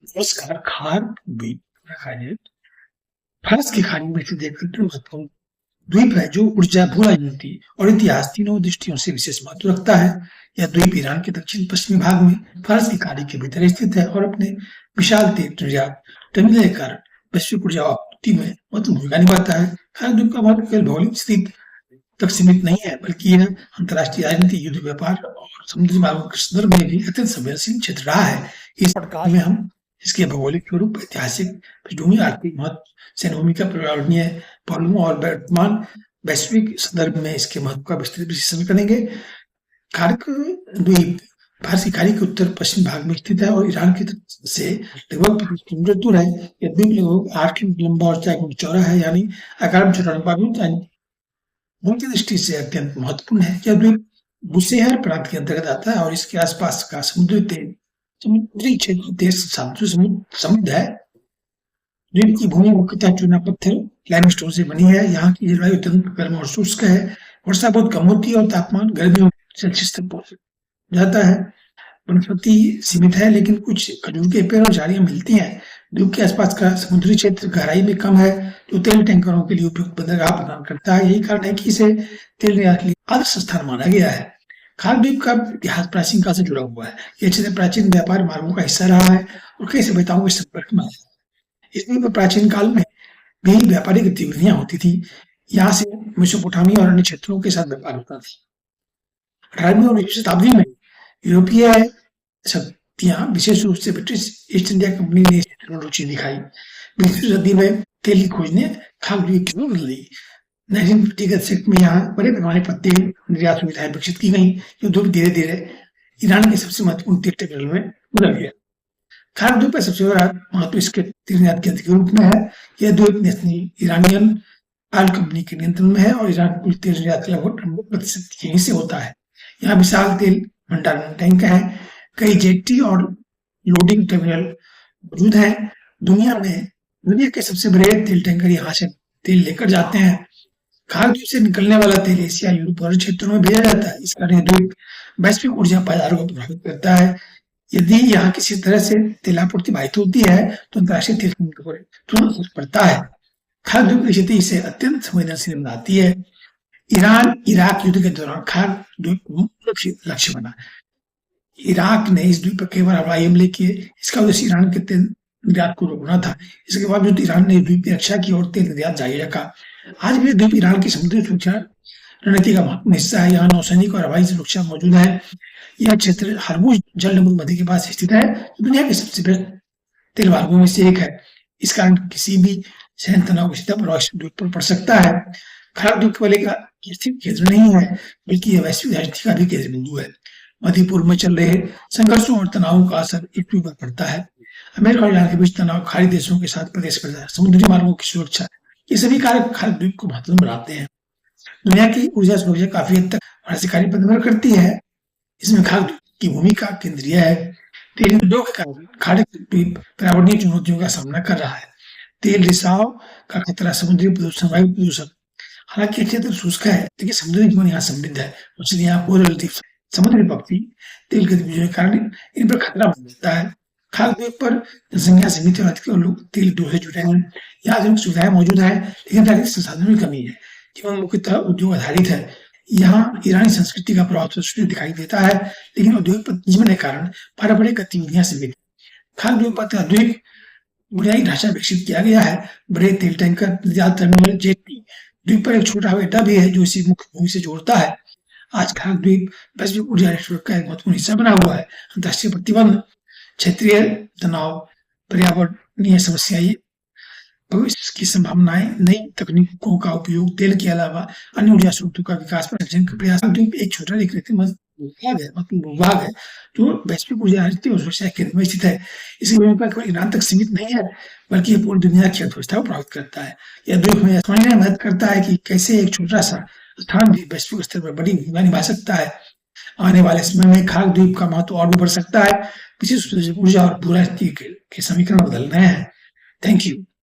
नमस्कार। खार द्वीप उत्तराखंड भारत की खाड़ी में स्थित एक अत्यंत महत्वपूर्ण द्वीप है जो ऊर्जा, भू राजनीति और इतिहास तीनों दृष्टियों से विशेष महत्व रखता है। यह द्वीप ईरान के दक्षिण पश्चिमी भाग में फारस की खाड़ी के भीतर स्थित है और अपने विशाल तेल निर्यात टर्मिनल के कारण वैश्विक ऊर्जा आपूर्ति में महत्वपूर्ण भूमिका निभाता है। खार द्वीप का महत्व केवल भौगोलिक स्थिति तक सीमित नहीं है, बल्कि यह अंतर्राष्ट्रीय राजनीति, युद्ध, व्यापार और समुद्री मार्गों के संदर्भ में भी अत्यंत संवेदनशील क्षेत्र रहा है। इस पॉडकास्ट में हम इसके भौगोलिक स्वरूप, ऐतिहासिक पृष्ठभूमि, आर्थिक महत्व, सैन्य भूमिका, पर्यावरणीय पहलुओं और वर्तमान वैश्विक संदर्भ में इसके महत्व का विस्तृत विश्लेषण करेंगे। खार्क द्वीप फारस की खाड़ी के उत्तर पश्चिम भाग में स्थित है और ईरान की तरफ से लगभग 25 किलोमीटर दूर है। यह द्वीप लगभग 8 किलोमीटर लंबा और 4 किलोमीटर चौड़ा है, यानी आकार में छोटा भूमि की दृष्टि से अत्यंत महत्वपूर्ण है। यह द्वीप बुशेहर प्रांत के अंतर्गत आता है और इसके आसपास का समुद्री क्षेत्र देश समृद्ध है। द्वीप की भूमि मुख्यतः चूना पत्थर लाइमस्टोन से बनी है। यहाँ की जलवायु अत्यंत गर्म और शुष्क है। वर्षा बहुत कम होती है और तापमान गर्मियों सेल्सियस तक पहुंच जाता है। वनस्पति सीमित है, लेकिन कुछ खजूर के पेड़ और झाड़ियां मिलती हैं। द्वीप के आसपास का समुद्री क्षेत्र गहराई में कम है, जो तेल टैंकरों के लिए उपयुक्त बंदरगाह प्रदान करता है। यही कारण है कि इसे तेल निर्यात के लिए आदर्श स्थान माना गया है। खार द्वीप का इतिहास प्राचीन काल से जुड़ा हुआ है। यह क्षेत्र प्राचीन व्यापार मार्गों का हिस्सा रहा है और कई सभ्यताओं के संपर्क में आया है। इस द्वीप पर प्राचीन काल में भी व्यापारिक गतिविधियां होती थी। यहाँ से मेसोपोटामिया और अन्य क्षेत्रों के साथ व्यापार होता था। 18वीं और 19वीं शताब्दी में यूरोपीय शक्तियां, विशेष रूप से ब्रिटिश ईस्ट इंडिया कंपनी ने इस क्षेत्र में रुचि दिखाई। 20वीं सदी में तेल की खोज ने खार द्वीप की जरूरत दी। 1950 के दशक में यहाँ बड़े पैमाने पर तेल निर्यात सुविधाएं विकसित की गई, जो द्वीप धीरे धीरे ईरान के सबसे महत्वपूर्ण तेल टर्मिनल में बदल गया। खार द्वीप का सबसे बड़ा महत्व इसके तेल निर्यात केंद्र के रूप में है। यह द्वीप नेशनल ईरानियन ऑयल कंपनी के नियंत्रण में है और ईरान कुल तेल निर्यात का लगभग 90% यहीं से होता है। यहाँ विशाल तेल भंडारण टैंक है, कई जेट्टी और लोडिंग टर्मिनल मौजूद हैं। दुनिया के सबसे बड़े तेल टैंकर यहाँ से तेल लेकर जाते हैं। खार द्वीप से निकलने वाला तेल एशिया, यूरोप और क्षेत्रों में भेजा जाता है। इस कारण यह द्वीप वैश्विक ऊर्जा बाजारों को प्रभावित करता है। यदि यहाँ किसी तरह से तेल आपूर्ति बाधित होती है तो अंतर्राष्ट्रीय तेल कीमतों पर तुरंत असर पड़ता है। खार द्वीप की स्थिति इसे अत्यंत संवेदनशील बनाती है। ईरान इराक युद्ध के दौरान खार द्वीप लक्ष्य बना। इराक ने इस द्वीप पर कई बार हवाई हमले किए। इसका उद्देश्य ईरान के तेल निर्यात को रोकना था। इसके बावजूद ईरान ने द्वीप की रक्षा की और तेल निर्यात जारी रखा। आज भी द्वीप ईरान की समुद्री सुरक्षा रणनीति का महत्वपूर्ण हिस्सा है। यहाँ नौसैनिक और हवाई सुरक्षा मौजूद है। यह क्षेत्र हरमुज जलनमूद नदी के पास स्थित है, जो दुनिया के सबसे बड़े तेल मार्गों में से एक है। इस कारण किसी भी सैन्य तनाव की स्थिति प्रभाव द्वीप पर पड़ सकता है। खार द्वीप केवल एक स्थित केंद्र नहीं है, बल्कि यह वैश्विक राजनीति का भी केंद्र बिंदु है। मध्य पूर्व में चल रहे संघर्षों और तनावों का असर इस द्वीप पर पड़ता है। अमेरिका और ईरान के बीच तनाव, खाड़ी देशों के साथ प्रतिस्पर्धा, समुद्री मार्गों की सुरक्षा, ये सभी कारक खार द्वीप को महत्वपूर्ण बनाते हैं। दुनिया की ऊर्जा सुरक्षा काफी हद तक भारत से कार्य पर निर्भर करती है। इसमें खार द्वीप की भूमिका केंद्रीय है। तेल उद्योग के कारण खाड़ी द्वीप पर्यावरणीय चुनौतियों का सामना कर रहा है। तेल रिसाव का खतरा, समुद्री प्रदूषण, वायु प्रदूषण। हालांकि क्षेत्र शुष्क है, लेकिन समुद्री जीवन यहाँ समृद्ध है। मछलियां, कोरल रीफ, समुद्री पक्षी तेल गतिविधियों के कारण इन पर खतरा बन जाता है। खार द्वीप पर जनसंख्या सीमित है और लोग तेल उद्योग से जुड़े हैं। यहाँ आधुनिक सुविधाएं मौजूद है, लेकिन प्राकृतिक संसाधनों की कमी है। जीवन मुख्यतः उद्योग आधारित है। यहाँ ईरानी संस्कृति का प्रभाव तो दिखाई देता है, लेकिन औद्योगिक जीवन के कारण पारंपरिक गतिविधियां सीमित। खार द्वीप पर आधुनिक बुनियादी ढांचा विकसित किया गया है। बड़े तेल टैंकर, निर्यात टर्मिनल, जेट्टी। द्वीप पर एक छोटा हवाई अड्डा भी है, जो इसी मुख्य भूमि से जोड़ता है। आज खार द्वीप वैश्विक ऊर्जा नेटवर्क का एक महत्वपूर्ण हिस्सा बना हुआ है। अंतर्राष्ट्रीय प्रतिबंध, क्षेत्रीय तनाव, पर्यावरणीय समस्याएं, भविष्य की संभावनाएं, नई तकनीकों का उपयोग, तेल के अलावा अन्य ऊर्जा स्रोतों का विकास पर प्रयास। द्वीप एक छोटा भूभाग है जो वैश्विक ऊर्जा रणनीति और सुरक्षा केंद्र में स्थित है। इसकी भूमिका केवल ईरान तक सीमित नहीं है, बल्कि यह पूरी दुनिया की अर्थव्यवस्था को प्रभावित करता है। यह द्वीप में समझने में मदद करता है कि कैसे एक छोटा सा स्थान भी वैश्विक स्तर पर बड़ी भूमिका निभा सकता है। आने वाले समय में खार द्वीप का महत्व और भी बढ़ सकता है, विशेष ऊर्जा और भू राजनीति के समीकरण बदल रहे हैं। Thank you.